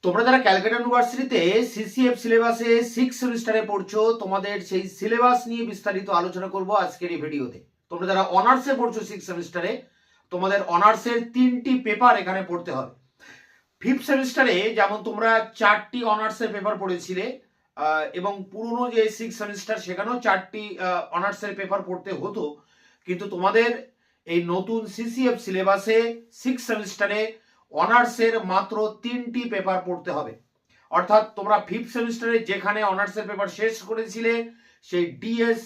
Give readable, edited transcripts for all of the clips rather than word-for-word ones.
তোমরা যারা ক্যালকাটা ইউনিভার্সিটিতে সিসিএফ সিলেবাসে 6 সেমিস্টারে পড়ছো, তোমাদের সেই সিলেবাস নিয়ে বিস্তারিত আলোচনা করব আজকের এই ভিডিওতে। তোমরা যারা অনার্সে পড়ছো 6 সেমিস্টারে, তোমাদের অনার্সের 3টি পেপার এখানে পড়তে হবে। 5th সেমিস্টারে যেমন তোমরা 4টি অনার্সের পেপার পড়েছিলে এবং পুরনো যে 6 সেমিস্টার সেখানেও 4টি অনার্সের পেপার পড়তে হতো, কিন্তু তোমাদের এই নতুন সিসিএফ সিলেবাসে 6 সেমিস্টারে অনার্সের মাত্র 3টি পেপার পড়তে হবে। অর্থাৎ তোমরা 5th সেমিস্টারে যেখানে অনার্সের পেপার শেষ করেছিলে সেই ডিএস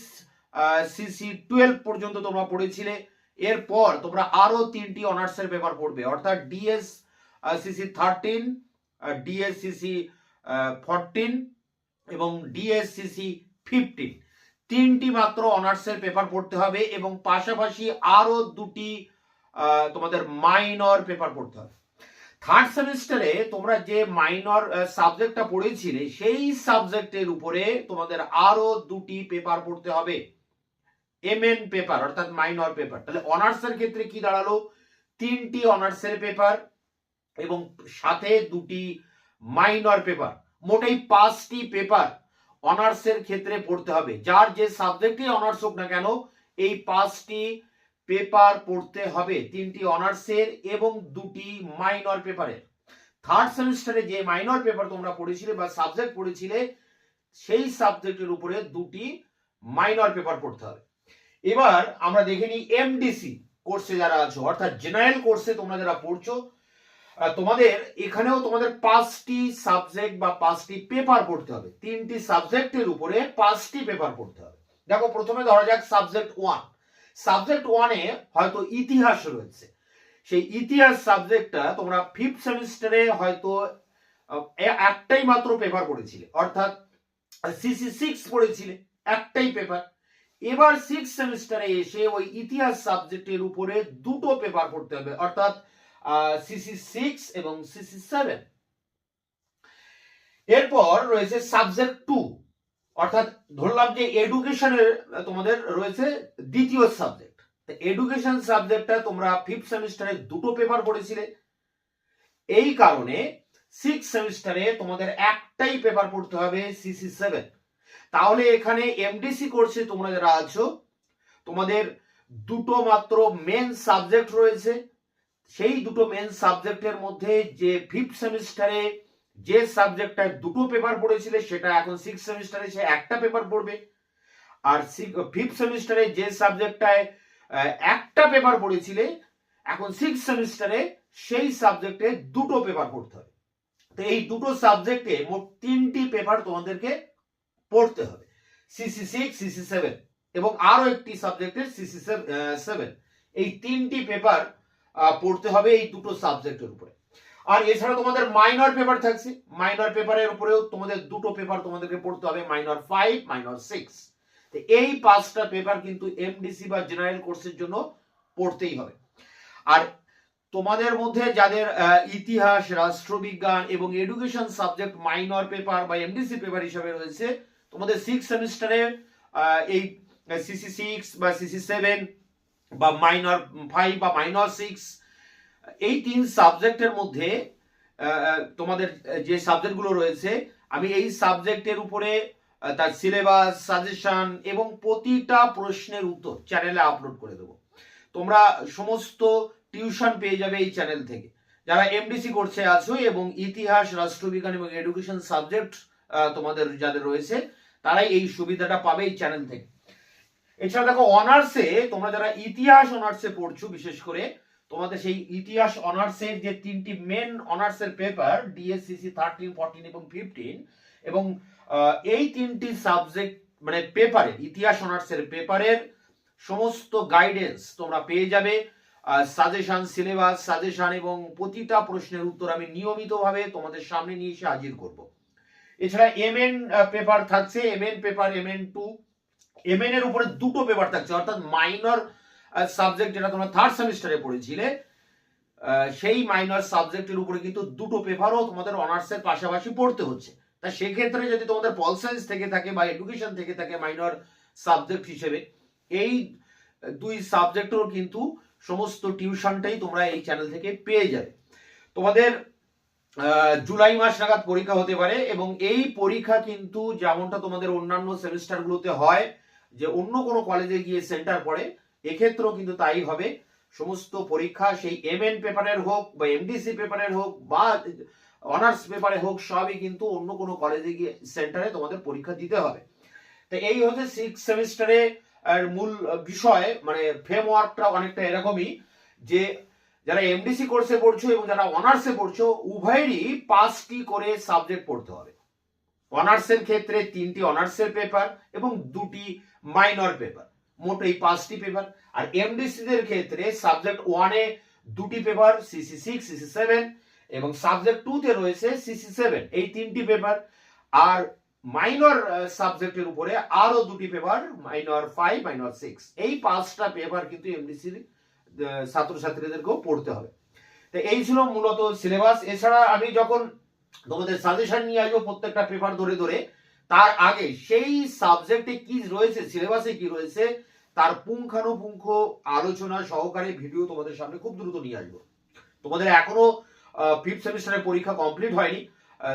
সিসি 12 পর্যন্ত তোমরা পড়েছিলে, এরপর তোমরা আরো 3টি অনার্সের পেপার পড়বে। অর্থাৎ ডিএস সিসি 13, ডিএসসিসি 14 এবং ডিএসসিসি 15, 3টি মাত্র অনার্সের পেপার পড়তে হবে এবং পাশাপাশি আরো 2টি তোমাদের মাইনর পেপার পড়তে হবে। থার্ড সেমিস্টারে তোমরা যে মাইনর সাবজেক্টটা পড়েছিলে সেই সাবজেক্টের উপরে তোমাদের আরো 2টি পেপার পড়তে হবে, এমএন পেপার অর্থাৎ মাইনর পেপার। তাহলে অনার্সের ক্ষেত্রে কি দাঁড়ালো? 3টি অনার্সের পেপার এবং সাথে 2টি মাইনর পেপার, মোটেই 5টি পেপার অনার্সের ক্ষেত্রে পড়তে হবে। যার যে সাবজেক্টই অনার্স হোক না কেন, এই 5টি পেপার পড়তে হবে, 3টি অনার্সের এবং 2টি মাইনর পেপারের। থার্ড সেমিস্টারে যে মাইনর পেপার তোমরা পড়েছিলে বা সাবজেক্ট পড়েছিলে সেই সাবজেক্টের উপরে 2টি মাইনর পেপার পড়তে হবে। এবার আমরা দেখে নিই এমডিসি কোর্সে যারা আছো, অর্থাৎ জেনারেল কোর্সে তোমরা যারা পড়ছো, তোমাদের এখানেও তোমাদের 5টি সাবজেক্ট বা 5টি পেপার পড়তে হবে। 3টি সাবজেক্টের উপরে 5টি পেপার পড়তে হবে। দেখো, প্রথমে ধরা যাক সাবজেক্ট 1। সাবজেক্ট 1-এ হয়তো ইতিহাস রয়েছে। সেই ইতিহাস সাবজেক্টটা তোমরা 5th সেমিস্টারে হয়তো একটাই মাত্র পেপার পড়েছিলে, অর্থাৎ সিসি 6 পড়েছিলে, একটাই পেপার। এবার 6th সেমিস্টারে এসে ওই ইতিহাস সাবজেক্টের উপরে 2টো পেপার পড়তে হবে, অর্থাৎ সিসি 6 এবং সিসি 7। এরপর রয়েছে সাবজেক্ট 2, অর্থাৎ ধরলাম যে এডুকেশনের তোমাদের রয়েছে দ্বিতীয় সাবজেক্ট। এডুকেশন সাবজেক্টটা তোমরা 5th সেমিস্টারে 2টো পেপার পড়েছিলে, এই কারণে 6th সেমিস্টারে তোমাদের একটাই পেপার পড়তে হবে, সিসি 7। তাহলে এখানে এমডিসি কোর্সে তোমরা যারা আছো, তোমাদের 2টো মাত্র মেন সাবজেক্ট রয়েছে। সেই 2টো মেন সাবজেক্টের মধ্যে যে 5th সেমিস্টারে যে সাবজেক্টটায় 2টো পেপার পড়েছিলে সেটা এখন 6th সেমিস্টারে সে একটা পেপার পড়বে, আর 5th সেমিস্টারে যে সাবজেক্টটায় একটা পেপার পড়েছিলে এখন 6th সেমিস্টারে সেই সাবজেক্টে 2টো পেপার পড়তে হবে। তো এই 2টো সাবজেক্টে মোট 3টি পেপার তোমাদেরকে পড়তে হবে, সিসি 6, সিসি 7 এবং আরো একটি সাবজেক্টের সিসি 7। এই 3টি পেপার পড়তে হবে এই 2টো সাবজেক্টের উপরে। আর এছাড়া তোমাদের মাইনর পেপার থাকছে, মাইনর পেপারের উপরেও তোমাদের 2টো পেপার তোমাদেরকে পড়তে হবে, মাইনর 5, মাইনর 6। তো এই 5টা পেপার কিন্তু এমডিসি বা জেনারেল কোর্সের জন্য পড়তেই হবে। আর তোমাদের মধ্যে যাদের ইতিহাস, রাষ্ট্রবিজ্ঞান এবং এডুকেশন সাবজেক্ট মাইনর পেপার বা এমডিসি পেপার হিসেবে রয়েছে, তোমাদের 6th সেমিস্টারে এই সিসি 6 বা সিসি 7 বা মাইনর 5 বা মাইনর 6, এই 3 সাবজেক্টের মধ্যে তোমাদের যে সাবজেক্টগুলো রয়েছে, আমি এই সাবজেক্টের উপরে তার সিলেবাস, সাজেশন এবং প্রতিটা প্রশ্নের উত্তর চ্যানেলে আপলোড করে দেবো। তোমরা সমস্ত টিউশন পেয়ে যাবে এই চ্যানেল থেকে। যারা এমডিসি কোর্সে আছো এবং ইতিহাস, রাষ্ট্রবিজ্ঞান এবং এডুকেশন সাবজেক্ট তোমাদের যাদের রয়েছে, তারাই এই সুবিধাটা পাবে এই চ্যানেল থেকে। এছাড়া দেখো, অনার্সে তোমরা যারা ইতিহাস অনার্সে পড়ছো, বিশেষ করে তোমাদের সেই ইতিহাস অনার্সের যে 3টি মেন অনার্সের পেপার, ডিএসসিসি 13, 14 এবং 15, এবং এই 3টি সাবজেক্ট মানে পেপারে, ইতিহাস অনার্সের পেপারের সমস্ত গাইডেন্স তোমরা পেয়ে যাবে, সাজেশন, সিলেবাস, সাজেশন এবং প্রতিটা প্রশ্নের উত্তর আমি নিয়মিতভাবে তোমাদের সামনে নিয়ে এসে হাজির করব। এছাড়া এমএন পেপার থাকছে, এমএন পেপার, এমএন 2, এমএন এর উপরে 2টো পেপার থাকছে, অর্থাৎ মাইনর সাবজেক্ট যেটা তোমরা থার্ড সেমিস্টারে পড়েছিলে সেই মাইনর সাবজেক্টের উপরে কিন্তু 2টো পেপারও তোমাদের অনার্সের পাশাপাশি পড়তে হচ্ছে। তা সেক্ষেত্রে যদি তোমাদের পল সায়েন্স থেকে থাকে বা এডুকেশন থেকে থাকে মাইনর সাবজেক্ট হিসেবে, এই 2 সাবজেক্টও কিন্তু সমস্ত টিউশনটাই তোমরা এই চ্যানেল থেকে পেয়ে যাবে। তোমাদের জুলাই মাস নাগাদ পরীক্ষা হতে পারে, এবং এই পরীক্ষা কিন্তু যেমনটা তোমাদের অন্যান্য সেমিস্টার গুলোতে হয় যে অন্য কোনো কলেজে গিয়ে সেন্টার পড়ে, এক্ষেত্রেও কিন্তু তাই হবে। সমস্ত পরীক্ষা সেই এমএন পেপারের হোক বা এমডিসি পেপারের হোক বা অনার্স পেপারে হোক, সবই কিন্তু অন্য কোনো কলেজে গিয়ে সেন্টারে তোমাদের পরীক্ষা দিতে হবে। তো এই হচ্ছে 6 সেমিস্টারে মূল বিষয়, মানে ফ্রেমওয়ার্কটা অনেকটা এরকমই যে যারা এমডিসি কোর্সে পড়ছো এবং যারা অনার্সে পড়ছো উভয়েরই 5টি করে সাবজেক্ট পড়তে হবে। অনার্সের ক্ষেত্রে 3টি অনার্সের পেপার এবং 2টি মাইনর পেপার, মোট এই 5টি পেপার। আর এমডিসি দের ক্ষেত্রে সাবজেক্ট 1 এ 2টি পেপার সিসি 6 সিসি 7, এবং সাবজেক্ট 2 তে রয়েছে সিসি 7, এই 3টি পেপার। আর মাইনর সাবজেক্টের উপরে আরো 2টি পেপার, মাইনর 5 মাইনর 6, এই 5টা পেপার কিন্তু এমডিসি ছাত্রছাত্রীদেরকেও পড়তে হবে। তো এই ছিল মূলত সিলেবাস। এছাড়া আমি যখন তোমাদের সাজেশন নিয়ে আসবো প্রত্যেকটা পেপার ধরে ধরে, তার আগে সেই সাবজেক্টে কি রয়েছে, সিলেবাসে কি রয়েছে, তার পুঙ্খানুপুঙ্খ আলোচনা সহকারে ভিডিও তোমাদের সামনে খুব দ্রুত নিয়ে আসবো। তোমাদের এখনো 5th সেমিস্টারের পরীক্ষা কমপ্লিট হয়নি,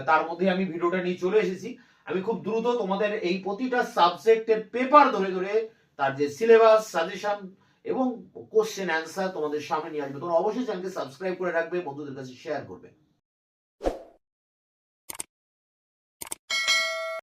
তার মধ্যে আমি ভিডিওটা নিয়ে চলে এসেছি। আমি খুব দ্রুত তোমাদের এই প্রতিটা সাবজেক্টের পেপার ধরে ধরে তার যে সিলেবাস, সাজেশন এবং কোশ্চেন অ্যান্সার তোমাদের সামনে নিয়ে আসবে। তোমরা অবশ্যই চ্যানেলকে সাবস্ক্রাইব করে রাখবে, বন্ধুদের কাছে শেয়ার করবে।